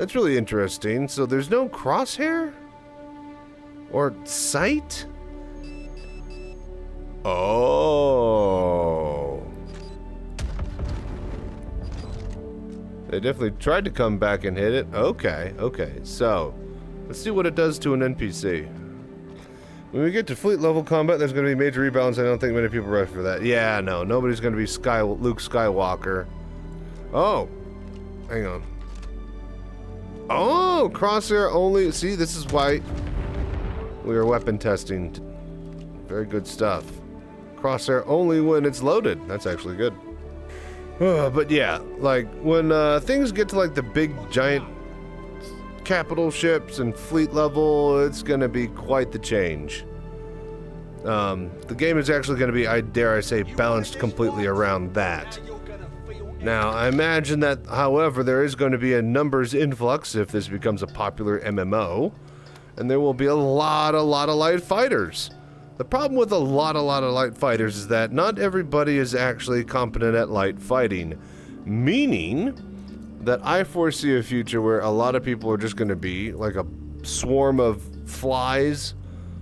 That's really interesting. So there's no crosshair? Or sight? Oh. They definitely tried to come back and hit it. Okay, okay. So, let's see what it does to an NPC. When we get to fleet level combat, there's going to be major rebalance. I don't think many people are ready for that. Yeah, no. Nobody's going to be Luke Skywalker. Oh. Hang on. Oh, crosshair only. See, this is why we are weapon testing. Very good stuff. Crosshair only when it's loaded. That's actually good. But yeah, like when things get to like the big giant capital ships and fleet level, it's gonna be quite the change. The game is actually gonna be, I dare I say, balanced completely around that. Now, I imagine that, however, there is going to be a numbers influx if this becomes a popular MMO, and there will be a lot of light fighters. The problem with a lot of light fighters is that not everybody is actually competent at light fighting, meaning that I foresee a future where a lot of people are just going to be like a swarm of flies,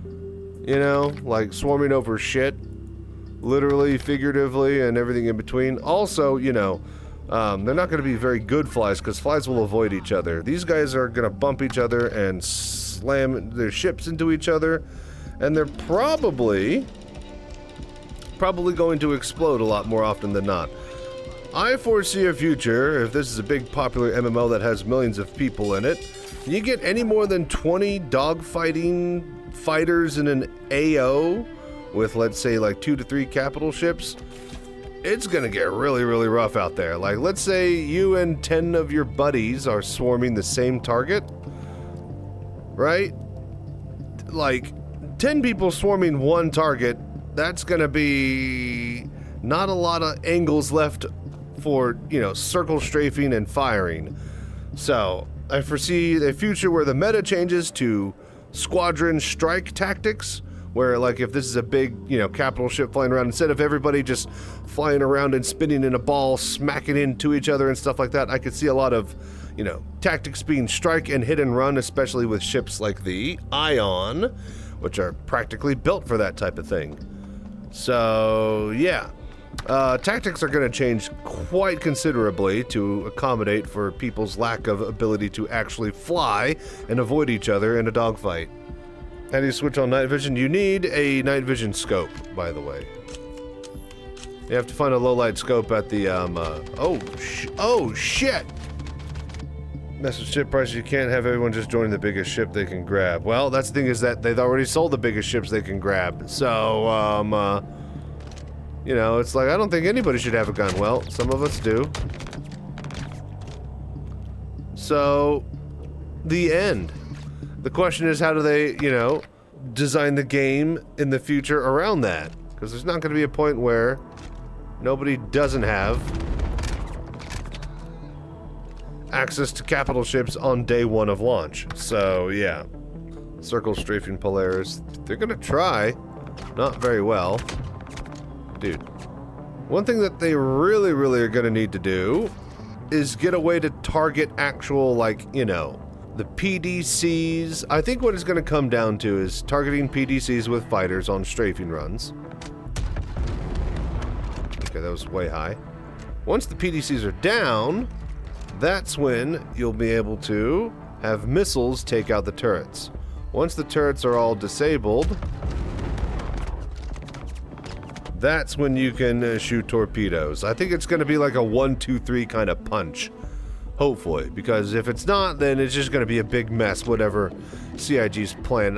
you know, like swarming over shit. Literally, figuratively, and everything in between. Also, you know, they're not going to be very good flies because flies will avoid each other. These guys are going to bump each other and slam their ships into each other, and they're probably going to explode a lot more often than not. I foresee a future, if this is a big popular MMO that has millions of people in it, you get any more than 20 dogfighting fighters in an AO, with, let's say, like 2 to 3 capital ships, it's gonna get really rough out there. Like, let's say you and 10 of your buddies are swarming the same target, right? Like, 10 people swarming one target, that's gonna be not a lot of angles left for, you know, circle strafing and firing. So, I foresee a future where the meta changes to squadron strike tactics, where, like, if this is a big, you know, capital ship flying around, instead of everybody just flying around and spinning in a ball, smacking into each other and stuff like that, I could see a lot of, you know, tactics being strike and hit and run, especially with ships like the Ion, which are practically built for that type of thing. So, yeah. Tactics are going to change quite considerably to accommodate for people's lack of ability to actually fly and avoid each other in a dogfight. How do you switch on night vision? You need a night vision scope, by the way. You have to find a low light scope at the, oh shit! Message ship prices, you can't have everyone just join the biggest ship they can grab. Well, that's the thing, is that they've already sold the biggest ships they can grab. So, you know, it's like, I don't think anybody should have a gun. Well, some of us do. So, the end. The question is, how do they, you know, design the game in the future around that? Because there's not going to be a point where nobody doesn't have access to capital ships on day one of launch. So, yeah. Circle strafing Polaris. They're going to try. Not very well. Dude. One thing that they really are going to need to do is get a way to target actual, like, you know, the PDCs. I think what it's going to come down to is targeting PDCs with fighters on strafing runs. Okay, that was way high. Once the PDCs are down, that's when you'll be able to have missiles take out the turrets. Once the turrets are all disabled, that's when you can shoot torpedoes. I think it's going to be like a 1, 2, 3 kind of punch. Hopefully, because if it's not, then it's just going to be a big mess, whatever CIG's plan.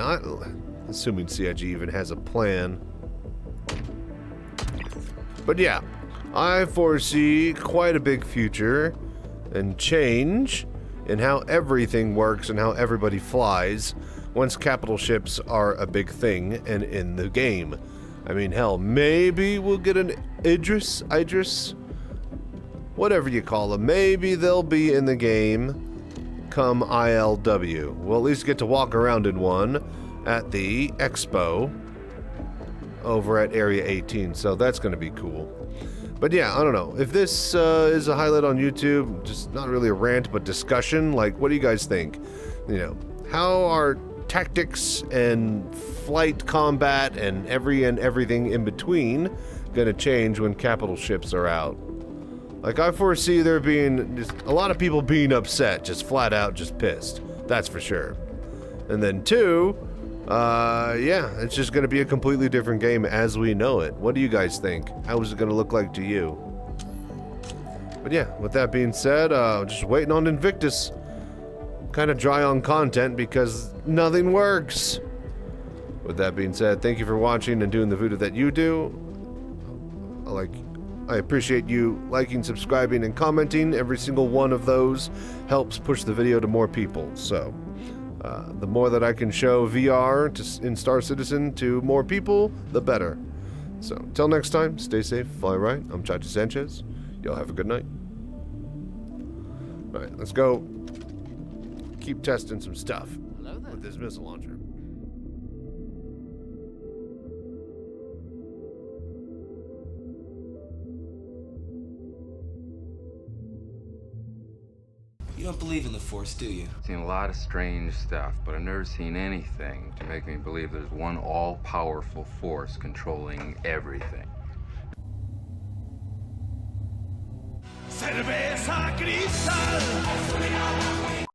Assuming CIG even has a plan. But yeah, I foresee quite a big future and change in how everything works and how everybody flies once capital ships are a big thing and in the game. I mean, hell, maybe we'll get an Idris, whatever you call them. Maybe they'll be in the game come ILW. We'll at least get to walk around in one at the expo over at Area 18, so that's going to be cool. But yeah, I don't know. If this is a highlight on YouTube, just not really a rant, but discussion, like, what do you guys think? You know, how are tactics and flight combat and everything in between gonna change when capital ships are out? Like, I foresee there being just a lot of people being upset, just flat out just pissed. That's for sure. And then two, yeah, it's just gonna be a completely different game as we know it. What do you guys think? How is it gonna look like to you? But yeah, with that being said, just waiting on Invictus. Kind of dry on content because nothing works. With that being said, thank you for watching and doing the voodoo that you do. I appreciate you liking, subscribing, and commenting. Every single one of those helps push the video to more people. So, the more that I can show VR in Star Citizen to more people, the better. So, till next time, stay safe, fly right. I'm Chachi Sanchez. Y'all have a good night. All right, let's go keep testing some stuff with this missile launcher. You don't believe in the Force, do you? I've seen a lot of strange stuff, but I've never seen anything to make me believe there's one all-powerful force controlling everything. Cerveza cristal.